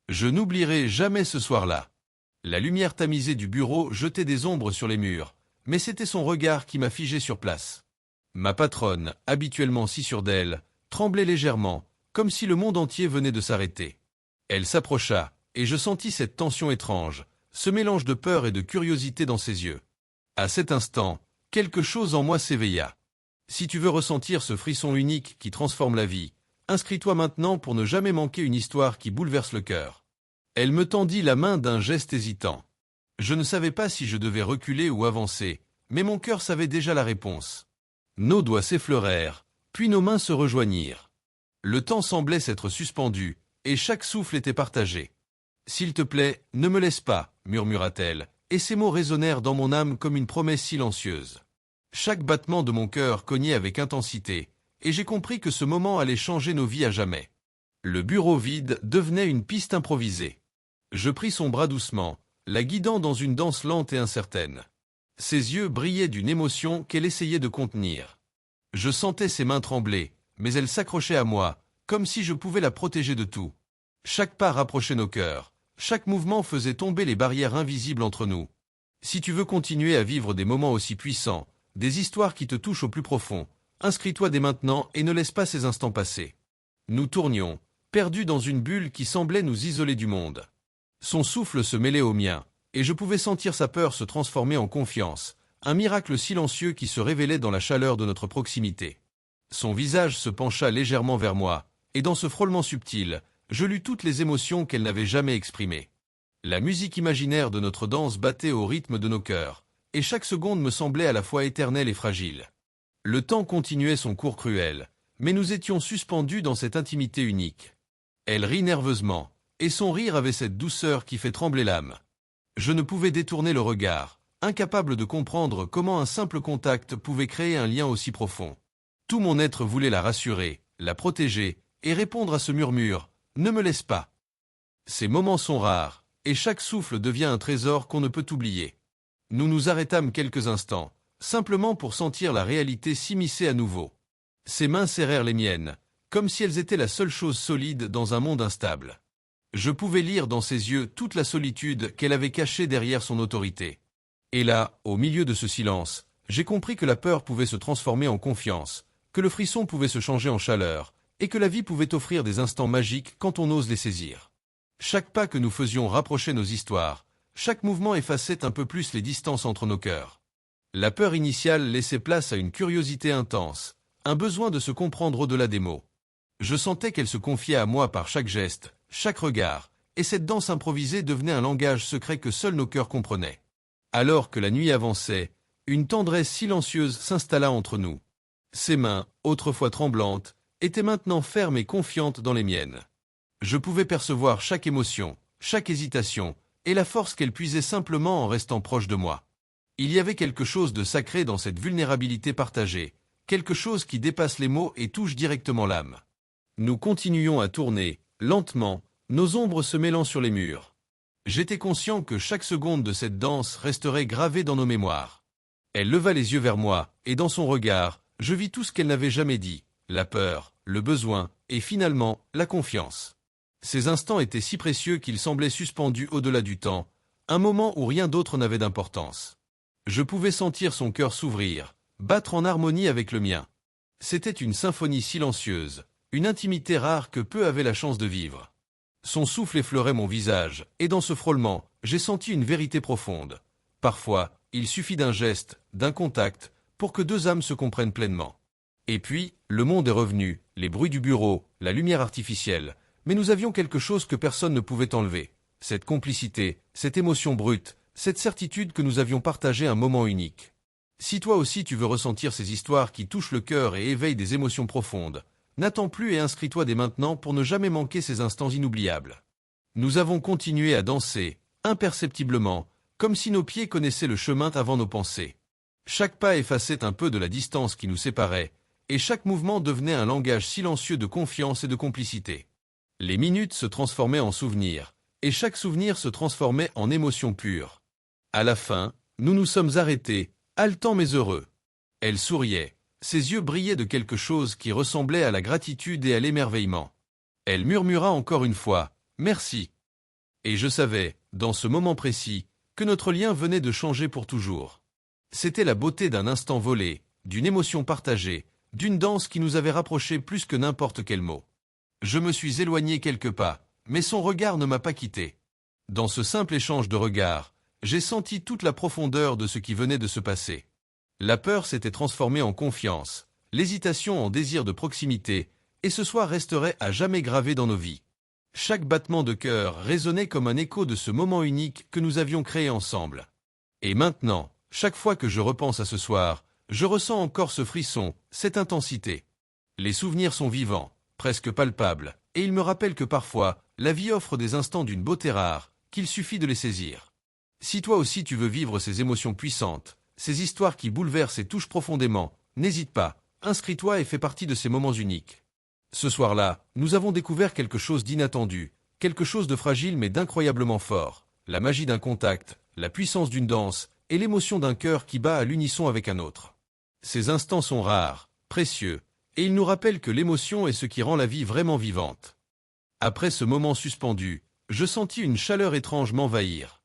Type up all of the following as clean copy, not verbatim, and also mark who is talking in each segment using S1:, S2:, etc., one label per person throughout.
S1: Je n'oublierai jamais ce soir-là. La lumière tamisée du bureau jetait des ombres sur les murs, mais c'était son regard qui m'a figé sur place. Ma patronne, habituellement si sûre d'elle, tremblait légèrement, comme si le monde entier venait de s'arrêter. Elle s'approcha, et je sentis cette tension étrange, ce mélange de peur et de curiosité dans ses yeux. À cet instant, quelque chose en moi s'éveilla. Si tu veux ressentir ce frisson unique qui transforme la vie, inscris-toi maintenant pour ne jamais manquer une histoire qui bouleverse le cœur. Elle me tendit la main d'un geste hésitant. Je ne savais pas si je devais reculer ou avancer, mais mon cœur savait déjà la réponse. Nos doigts s'effleurèrent, puis nos mains se rejoignirent. Le temps semblait s'être suspendu, et chaque souffle était partagé. « S'il te plaît, ne me laisse pas » murmura-t-elle, et ces mots résonnèrent dans mon âme comme une promesse silencieuse. Chaque battement de mon cœur cognait avec intensité, et j'ai compris que ce moment allait changer nos vies à jamais. Le bureau vide devenait une piste improvisée. Je pris son bras doucement, la guidant dans une danse lente et incertaine. Ses yeux brillaient d'une émotion qu'elle essayait de contenir. Je sentais ses mains trembler, mais elle s'accrochait à moi, comme si je pouvais la protéger de tout. Chaque pas rapprochait nos cœurs, chaque mouvement faisait tomber les barrières invisibles entre nous. Si tu veux continuer à vivre des moments aussi puissants, des histoires qui te touchent au plus profond, inscris-toi dès maintenant et ne laisse pas ces instants passer. Nous tournions, perdus dans une bulle qui semblait nous isoler du monde. Son souffle se mêlait au mien, et je pouvais sentir sa peur se transformer en confiance, un miracle silencieux qui se révélait dans la chaleur de notre proximité. Son visage se pencha légèrement vers moi, et dans ce frôlement subtil, je lus toutes les émotions qu'elle n'avait jamais exprimées. La musique imaginaire de notre danse battait au rythme de nos cœurs, et chaque seconde me semblait à la fois éternelle et fragile. Le temps continuait son cours cruel, mais nous étions suspendus dans cette intimité unique. Elle rit nerveusement, et son rire avait cette douceur qui fait trembler l'âme. Je ne pouvais détourner le regard, incapable de comprendre comment un simple contact pouvait créer un lien aussi profond. Tout mon être voulait la rassurer, la protéger, et répondre à ce murmure « Ne me laisse pas ». Ces moments sont rares, et chaque souffle devient un trésor qu'on ne peut oublier. Nous nous arrêtâmes quelques instants, simplement pour sentir la réalité s'immiscer à nouveau. Ses mains serrèrent les miennes, comme si elles étaient la seule chose solide dans un monde instable. Je pouvais lire dans ses yeux toute la solitude qu'elle avait cachée derrière son autorité. Et là, au milieu de ce silence, j'ai compris que la peur pouvait se transformer en confiance, que le frisson pouvait se changer en chaleur, et que la vie pouvait offrir des instants magiques quand on ose les saisir. Chaque pas que nous faisions rapprochait nos histoires, chaque mouvement effaçait un peu plus les distances entre nos cœurs. La peur initiale laissait place à une curiosité intense, un besoin de se comprendre au-delà des mots. Je sentais qu'elle se confiait à moi par chaque geste, chaque regard, et cette danse improvisée devenait un langage secret que seuls nos cœurs comprenaient. Alors que la nuit avançait, une tendresse silencieuse s'installa entre nous. Ses mains, autrefois tremblantes, étaient maintenant fermes et confiantes dans les miennes. Je pouvais percevoir chaque émotion, chaque hésitation, et la force qu'elle puisait simplement en restant proche de moi. Il y avait quelque chose de sacré dans cette vulnérabilité partagée, quelque chose qui dépasse les mots et touche directement l'âme. Nous continuions à tourner, lentement, nos ombres se mêlant sur les murs. J'étais conscient que chaque seconde de cette danse resterait gravée dans nos mémoires. Elle leva les yeux vers moi, et dans son regard, je vis tout ce qu'elle n'avait jamais dit, la peur, le besoin, et finalement, la confiance. Ces instants étaient si précieux qu'ils semblaient suspendus au-delà du temps, un moment où rien d'autre n'avait d'importance. Je pouvais sentir son cœur s'ouvrir, battre en harmonie avec le mien. C'était une symphonie silencieuse, une intimité rare que peu avaient la chance de vivre. Son souffle effleurait mon visage, et dans ce frôlement, j'ai senti une vérité profonde. Parfois, il suffit d'un geste, d'un contact, pour que deux âmes se comprennent pleinement. Et puis, le monde est revenu, les bruits du bureau, la lumière artificielle, mais nous avions quelque chose que personne ne pouvait enlever. Cette complicité, cette émotion brute, cette certitude que nous avions partagé un moment unique. Si toi aussi tu veux ressentir ces histoires qui touchent le cœur et éveillent des émotions profondes, n'attends plus et inscris-toi dès maintenant pour ne jamais manquer ces instants inoubliables. Nous avons continué à danser, imperceptiblement, comme si nos pieds connaissaient le chemin avant nos pensées. Chaque pas effaçait un peu de la distance qui nous séparait, et chaque mouvement devenait un langage silencieux de confiance et de complicité. Les minutes se transformaient en souvenirs, et chaque souvenir se transformait en émotion pure. À la fin, nous nous sommes arrêtés, haletants mais heureux. Elle souriait, ses yeux brillaient de quelque chose qui ressemblait à la gratitude et à l'émerveillement. Elle murmura encore une fois « Merci ». Et je savais, dans ce moment précis, que notre lien venait de changer pour toujours. C'était la beauté d'un instant volé, d'une émotion partagée, d'une danse qui nous avait rapprochés plus que n'importe quel mot. Je me suis éloigné quelques pas, mais son regard ne m'a pas quitté. Dans ce simple échange de regards, j'ai senti toute la profondeur de ce qui venait de se passer. La peur s'était transformée en confiance, l'hésitation en désir de proximité, et ce soir resterait à jamais gravé dans nos vies. Chaque battement de cœur résonnait comme un écho de ce moment unique que nous avions créé ensemble. Et maintenant, chaque fois que je repense à ce soir, je ressens encore ce frisson, cette intensité. Les souvenirs sont vivants, presque palpables, et ils me rappellent que parfois, la vie offre des instants d'une beauté rare, qu'il suffit de les saisir. Si toi aussi tu veux vivre ces émotions puissantes, ces histoires qui bouleversent et touchent profondément, n'hésite pas, inscris-toi et fais partie de ces moments uniques. Ce soir-là, nous avons découvert quelque chose d'inattendu, quelque chose de fragile mais d'incroyablement fort, la magie d'un contact, la puissance d'une danse, et l'émotion d'un cœur qui bat à l'unisson avec un autre. Ces instants sont rares, précieux, et ils nous rappellent que l'émotion est ce qui rend la vie vraiment vivante. Après ce moment suspendu, je sentis une chaleur étrange m'envahir.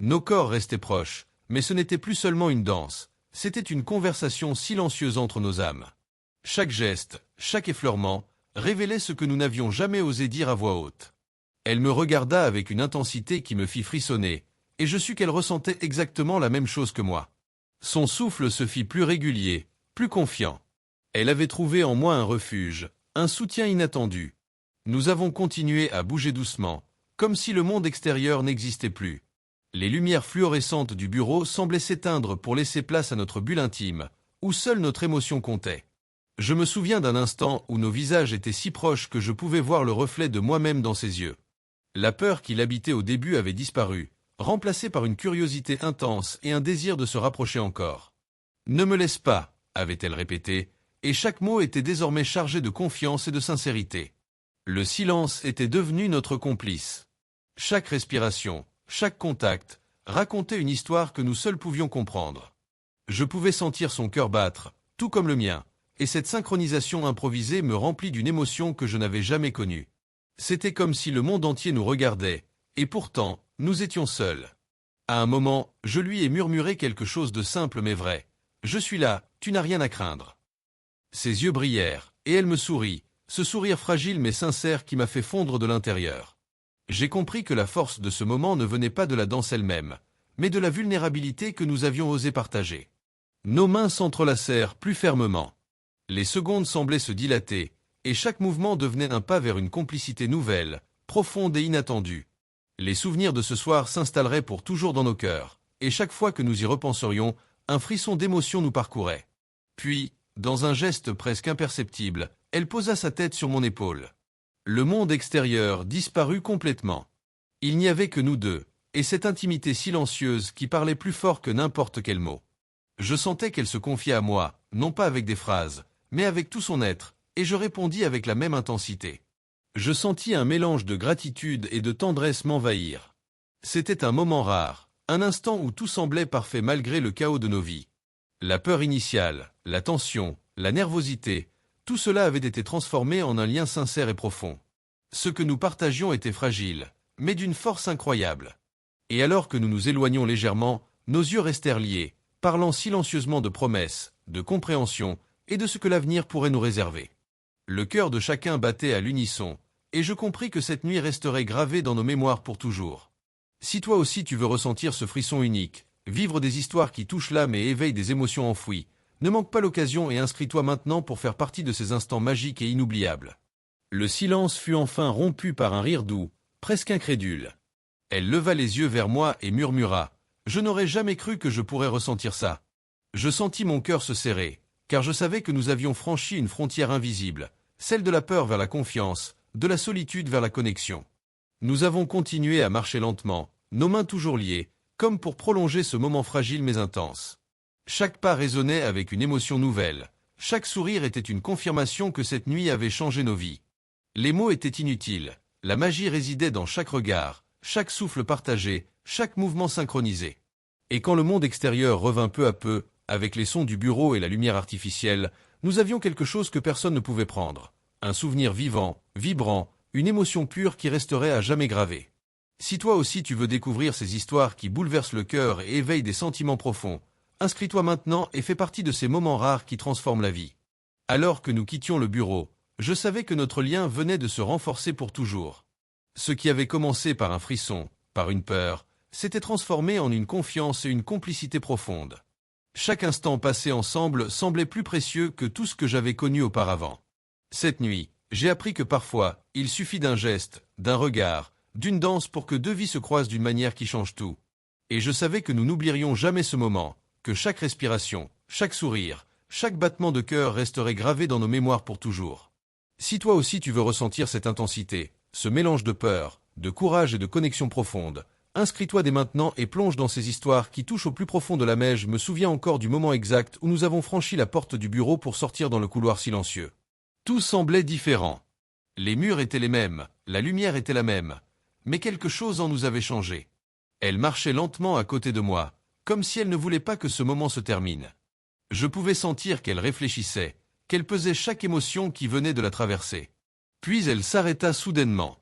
S1: Nos corps restaient proches, mais ce n'était plus seulement une danse, c'était une conversation silencieuse entre nos âmes. Chaque geste, chaque effleurement, révélait ce que nous n'avions jamais osé dire à voix haute. Elle me regarda avec une intensité qui me fit frissonner, et je sus qu'elle ressentait exactement la même chose que moi. Son souffle se fit plus régulier, plus confiant. Elle avait trouvé en moi un refuge, un soutien inattendu. Nous avons continué à bouger doucement, comme si le monde extérieur n'existait plus. Les lumières fluorescentes du bureau semblaient s'éteindre pour laisser place à notre bulle intime, où seule notre émotion comptait. Je me souviens d'un instant où nos visages étaient si proches que je pouvais voir le reflet de moi-même dans ses yeux. La peur qui l'habitait au début avait disparu, remplacée par une curiosité intense et un désir de se rapprocher encore. « Ne me laisse pas », avait-elle répété, et chaque mot était désormais chargé de confiance et de sincérité. Le silence était devenu notre complice. Chaque respiration, chaque contact, racontait une histoire que nous seuls pouvions comprendre. Je pouvais sentir son cœur battre, tout comme le mien, et cette synchronisation improvisée me remplit d'une émotion que je n'avais jamais connue. C'était comme si le monde entier nous regardait, et pourtant, nous étions seuls. À un moment, je lui ai murmuré quelque chose de simple mais vrai. « Je suis là, tu n'as rien à craindre. » Ses yeux brillèrent, et elle me sourit, ce sourire fragile mais sincère qui m'a fait fondre de l'intérieur. J'ai compris que la force de ce moment ne venait pas de la danse elle-même, mais de la vulnérabilité que nous avions osé partager. Nos mains s'entrelacèrent plus fermement. Les secondes semblaient se dilater, et chaque mouvement devenait un pas vers une complicité nouvelle, profonde et inattendue. Les souvenirs de ce soir s'installeraient pour toujours dans nos cœurs, et chaque fois que nous y repenserions, un frisson d'émotion nous parcourait. Puis, dans un geste presque imperceptible, elle posa sa tête sur mon épaule. Le monde extérieur disparut complètement. Il n'y avait que nous deux, et cette intimité silencieuse qui parlait plus fort que n'importe quel mot. Je sentais qu'elle se confiait à moi, non pas avec des phrases, mais avec tout son être, et je répondis avec la même intensité. Je sentis un mélange de gratitude et de tendresse m'envahir. C'était un moment rare, un instant où tout semblait parfait malgré le chaos de nos vies. La peur initiale, la tension, la nervosité, tout cela avait été transformé en un lien sincère et profond. Ce que nous partagions était fragile, mais d'une force incroyable. Et alors que nous nous éloignions légèrement, nos yeux restèrent liés, parlant silencieusement de promesses, de compréhension et de ce que l'avenir pourrait nous réserver. Le cœur de chacun battait à l'unisson, et je compris que cette nuit resterait gravée dans nos mémoires pour toujours. Si toi aussi tu veux ressentir ce frisson unique, vivre des histoires qui touchent l'âme et éveillent des émotions enfouies, ne manque pas l'occasion et inscris-toi maintenant pour faire partie de ces instants magiques et inoubliables. Le silence fut enfin rompu par un rire doux, presque incrédule. Elle leva les yeux vers moi et murmura « Je n'aurais jamais cru que je pourrais ressentir ça. » Je sentis mon cœur se serrer, car je savais que nous avions franchi une frontière invisible, celle de la peur vers la confiance, de la solitude vers la connexion. Nous avons continué à marcher lentement, nos mains toujours liées, comme pour prolonger ce moment fragile mais intense. Chaque pas résonnait avec une émotion nouvelle, chaque sourire était une confirmation que cette nuit avait changé nos vies. Les mots étaient inutiles, la magie résidait dans chaque regard, chaque souffle partagé, chaque mouvement synchronisé. Et quand le monde extérieur revint peu à peu, avec les sons du bureau et la lumière artificielle, nous avions quelque chose que personne ne pouvait prendre. Un souvenir vivant, vibrant, une émotion pure qui resterait à jamais gravée. Si toi aussi tu veux découvrir ces histoires qui bouleversent le cœur et éveillent des sentiments profonds, inscris-toi maintenant et fais partie de ces moments rares qui transforment la vie. Alors que nous quittions le bureau, je savais que notre lien venait de se renforcer pour toujours. Ce qui avait commencé par un frisson, par une peur, s'était transformé en une confiance et une complicité profonde. Chaque instant passé ensemble semblait plus précieux que tout ce que j'avais connu auparavant. Cette nuit, j'ai appris que parfois, il suffit d'un geste, d'un regard, d'une danse pour que deux vies se croisent d'une manière qui change tout. Et je savais que nous n'oublierions jamais ce moment, que chaque respiration, chaque sourire, chaque battement de cœur resterait gravé dans nos mémoires pour toujours. Si toi aussi tu veux ressentir cette intensité, ce mélange de peur, de courage et de connexion profonde, inscris-toi dès maintenant et plonge dans ces histoires qui touchent au plus profond de la mer. Je me souviens encore du moment exact où nous avons franchi la porte du bureau pour sortir dans le couloir silencieux. Tout semblait différent. Les murs étaient les mêmes, la lumière était la même, mais quelque chose en nous avait changé. Elle marchait lentement à côté de moi, comme si elle ne voulait pas que ce moment se termine. Je pouvais sentir qu'elle réfléchissait, qu'elle pesait chaque émotion qui venait de la traverser. Puis elle s'arrêta soudainement.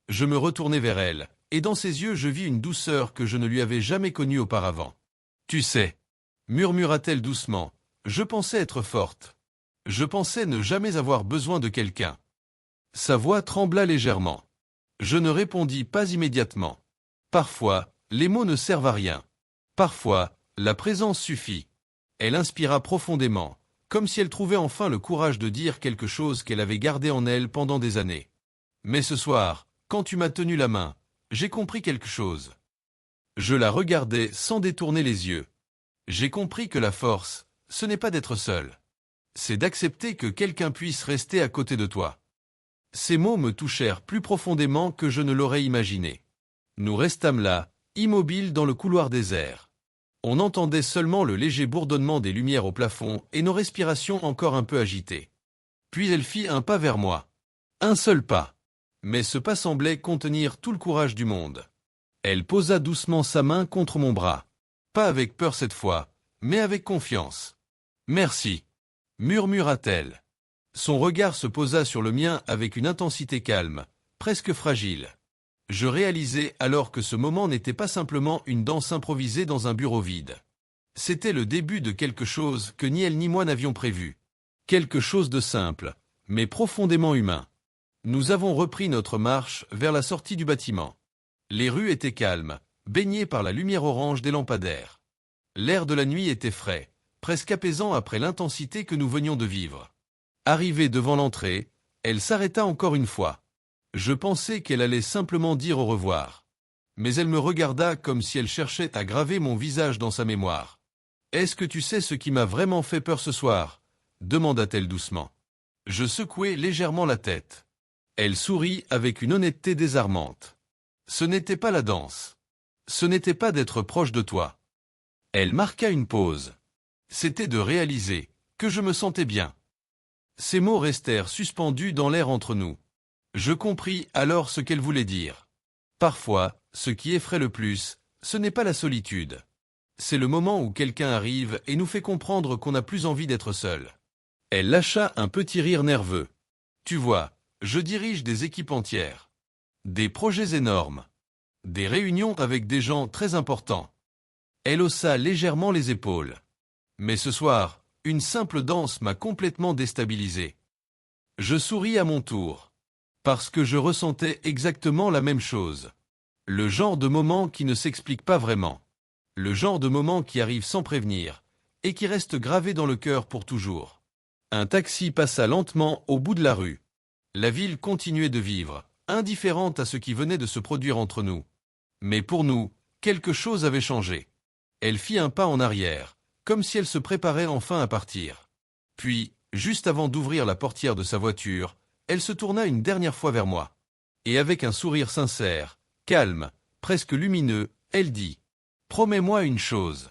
S1: Je me retournai vers elle, et dans ses yeux je vis une douceur que je ne lui avais jamais connue auparavant. « Tu sais, » murmura-t-elle doucement, « je pensais être forte. Je pensais ne jamais avoir besoin de quelqu'un. » Sa voix trembla légèrement. Je ne répondis pas immédiatement. Parfois, les mots ne servent à rien. Parfois, la présence suffit. Elle inspira profondément, comme si elle trouvait enfin le courage de dire quelque chose qu'elle avait gardé en elle pendant des années. Mais ce soir, quand tu m'as tenu la main, j'ai compris quelque chose. Je la regardais sans détourner les yeux. J'ai compris que la force, ce n'est pas d'être seul. C'est d'accepter que quelqu'un puisse rester à côté de toi. Ces mots me touchèrent plus profondément que je ne l'aurais imaginé. Nous restâmes là, immobiles dans le couloir désert. On entendait seulement le léger bourdonnement des lumières au plafond et nos respirations encore un peu agitées. Puis elle fit un pas vers moi. Un seul pas. Mais ce pas semblait contenir tout le courage du monde. Elle posa doucement sa main contre mon bras. Pas avec peur cette fois, mais avec confiance. « Merci », murmura-t-elle. Son regard se posa sur le mien avec une intensité calme, presque fragile. Je réalisai alors que ce moment n'était pas simplement une danse improvisée dans un bureau vide. C'était le début de quelque chose que ni elle ni moi n'avions prévu. Quelque chose de simple, mais profondément humain. Nous avons repris notre marche vers la sortie du bâtiment. Les rues étaient calmes, baignées par la lumière orange des lampadaires. L'air de la nuit était frais, presque apaisant après l'intensité que nous venions de vivre. Arrivée devant l'entrée, elle s'arrêta encore une fois. Je pensais qu'elle allait simplement dire au revoir. Mais elle me regarda comme si elle cherchait à graver mon visage dans sa mémoire. « Est-ce que tu sais ce qui m'a vraiment fait peur ce soir ?» demanda-t-elle doucement. Je secouai légèrement la tête. Elle sourit avec une honnêteté désarmante. Ce n'était pas la danse. Ce n'était pas d'être proche de toi. Elle marqua une pause. C'était de réaliser que je me sentais bien. Ces mots restèrent suspendus dans l'air entre nous. Je compris alors ce qu'elle voulait dire. Parfois, ce qui effraie le plus, ce n'est pas la solitude. C'est le moment où quelqu'un arrive et nous fait comprendre qu'on n'a plus envie d'être seul. Elle lâcha un petit rire nerveux. Tu vois, je dirige des équipes entières. Des projets énormes. Des réunions avec des gens très importants. Elle haussa légèrement les épaules. Mais ce soir, une simple danse m'a complètement déstabilisé. Je souris à mon tour. Parce que je ressentais exactement la même chose. Le genre de moment qui ne s'explique pas vraiment. Le genre de moment qui arrive sans prévenir, et qui reste gravé dans le cœur pour toujours. Un taxi passa lentement au bout de la rue. La ville continuait de vivre, indifférente à ce qui venait de se produire entre nous. Mais pour nous, quelque chose avait changé. Elle fit un pas en arrière, comme si elle se préparait enfin à partir. Puis, juste avant d'ouvrir la portière de sa voiture, elle se tourna une dernière fois vers moi. Et avec un sourire sincère, calme, presque lumineux, elle dit « Promets-moi une chose. »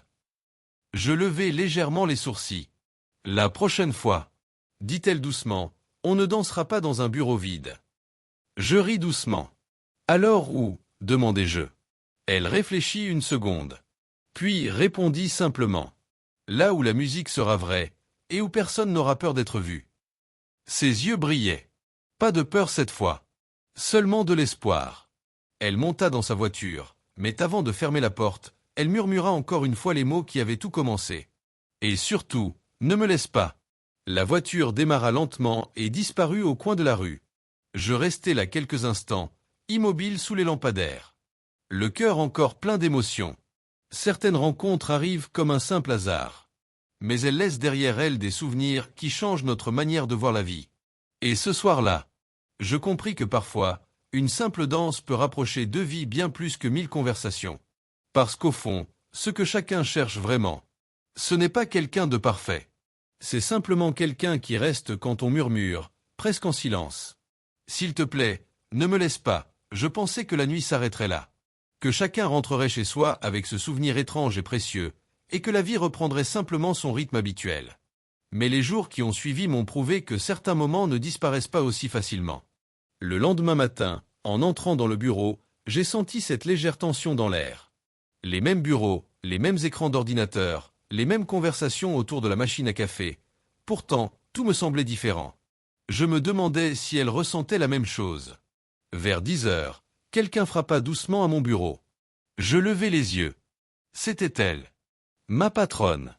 S1: Je levai légèrement les sourcils. « La prochaine fois, » dit-elle doucement, « on ne dansera pas dans un bureau vide. » Je ris doucement. « Alors où ?» demandai-je. Elle réfléchit une seconde. Puis répondit simplement. « Là où la musique sera vraie, et où personne n'aura peur d'être vu. » Ses yeux brillaient. Pas de peur cette fois. Seulement de l'espoir. Elle monta dans sa voiture, mais avant de fermer la porte, elle murmura encore une fois les mots qui avaient tout commencé. Et surtout, ne me laisse pas. La voiture démarra lentement et disparut au coin de la rue. Je restai là quelques instants, immobile sous les lampadaires. Le cœur encore plein d'émotions. Certaines rencontres arrivent comme un simple hasard. Mais elles laissent derrière elles des souvenirs qui changent notre manière de voir la vie. Et ce soir-là, je compris que parfois, une simple danse peut rapprocher deux vies bien plus que 1000 conversations. Parce qu'au fond, ce que chacun cherche vraiment, ce n'est pas quelqu'un de parfait. C'est simplement quelqu'un qui reste quand on murmure, presque en silence. S'il te plaît, ne me laisse pas, je pensais que la nuit s'arrêterait là. Que chacun rentrerait chez soi avec ce souvenir étrange et précieux, et que la vie reprendrait simplement son rythme habituel. Mais les jours qui ont suivi m'ont prouvé que certains moments ne disparaissent pas aussi facilement. Le lendemain matin, en entrant dans le bureau, j'ai senti cette légère tension dans l'air. Les mêmes bureaux, les mêmes écrans d'ordinateur, les mêmes conversations autour de la machine à café. Pourtant, tout me semblait différent. Je me demandais si elle ressentait la même chose. Vers 10 heures, quelqu'un frappa doucement à mon bureau. Je levai les yeux. C'était elle. Ma patronne.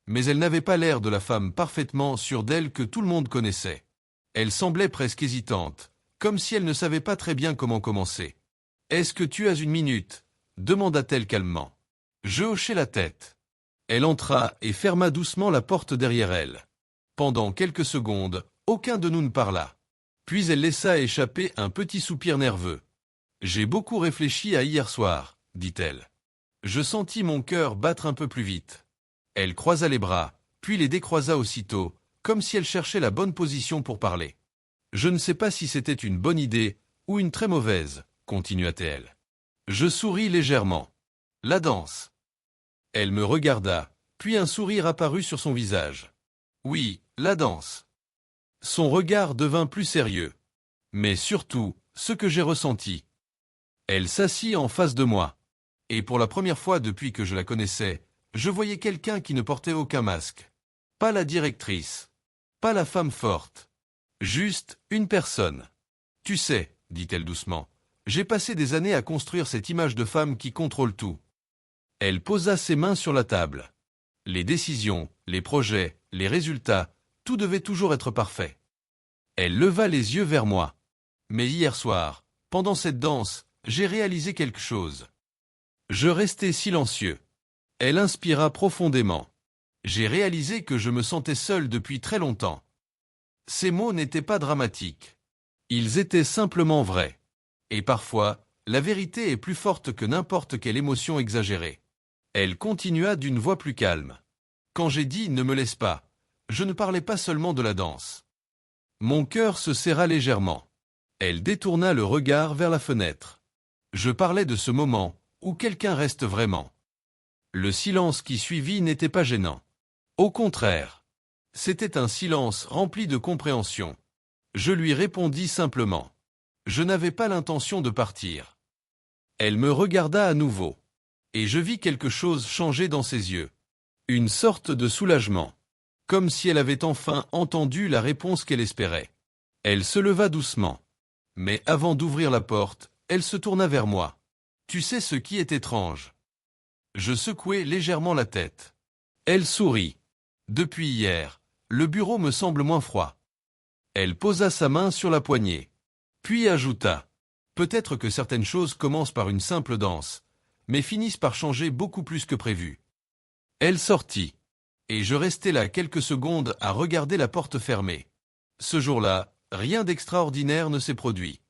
S1: Mais elle n'avait pas l'air de la femme parfaitement sûre d'elle que tout le monde connaissait. Elle semblait presque hésitante, comme si elle ne savait pas très bien comment commencer. « Est-ce que tu as une minute ?» demanda-t-elle calmement. Je hochai la tête. Elle entra et ferma doucement la porte derrière elle. Pendant quelques secondes, aucun de nous ne parla. Puis elle laissa échapper un petit soupir nerveux. « J'ai beaucoup réfléchi à hier soir, dit-elle. Je sentis mon cœur battre un peu plus vite. Elle croisa les bras, puis les décroisa aussitôt, comme si elle cherchait la bonne position pour parler. Je ne sais pas si c'était une bonne idée ou une très mauvaise, continua-t-elle. Je souris légèrement. La danse. Elle me regarda, puis un sourire apparut sur son visage. Oui, la danse. Son regard devint plus sérieux. Mais surtout, ce que j'ai ressenti. Elle s'assit en face de moi. Et pour la première fois depuis que je la connaissais, je voyais quelqu'un qui ne portait aucun masque. Pas la directrice. Pas la femme forte. Juste une personne. Tu sais, dit-elle doucement, j'ai passé des années à construire cette image de femme qui contrôle tout. Elle posa ses mains sur la table. Les décisions, les projets, les résultats, tout devait toujours être parfait. Elle leva les yeux vers moi. Mais hier soir, pendant cette danse, j'ai réalisé quelque chose. Je restai silencieux. Elle inspira profondément. J'ai réalisé que je me sentais seul depuis très longtemps. Ces mots n'étaient pas dramatiques. Ils étaient simplement vrais. Et parfois, la vérité est plus forte que n'importe quelle émotion exagérée. Elle continua d'une voix plus calme. Quand j'ai dit « ne me laisse pas », je ne parlais pas seulement de la danse. Mon cœur se serra légèrement. Elle détourna le regard vers la fenêtre. Je parlais de ce moment où quelqu'un reste vraiment. Le silence qui suivit n'était pas gênant. Au contraire. C'était un silence rempli de compréhension. Je lui répondis simplement. Je n'avais pas l'intention de partir. Elle me regarda à nouveau. Et je vis quelque chose changer dans ses yeux. Une sorte de soulagement. Comme si elle avait enfin entendu la réponse qu'elle espérait. Elle se leva doucement. Mais avant d'ouvrir la porte, elle se tourna vers moi. Tu sais ce qui est étrange. Je secouai légèrement la tête. Elle sourit. Depuis hier, le bureau me semble moins froid. Elle posa sa main sur la poignée. Puis ajouta. Peut-être que certaines choses commencent par une simple danse, mais finissent par changer beaucoup plus que prévu. Elle sortit. Et je restai là quelques secondes à regarder la porte fermée. Ce jour-là, rien d'extraordinaire ne s'est produit.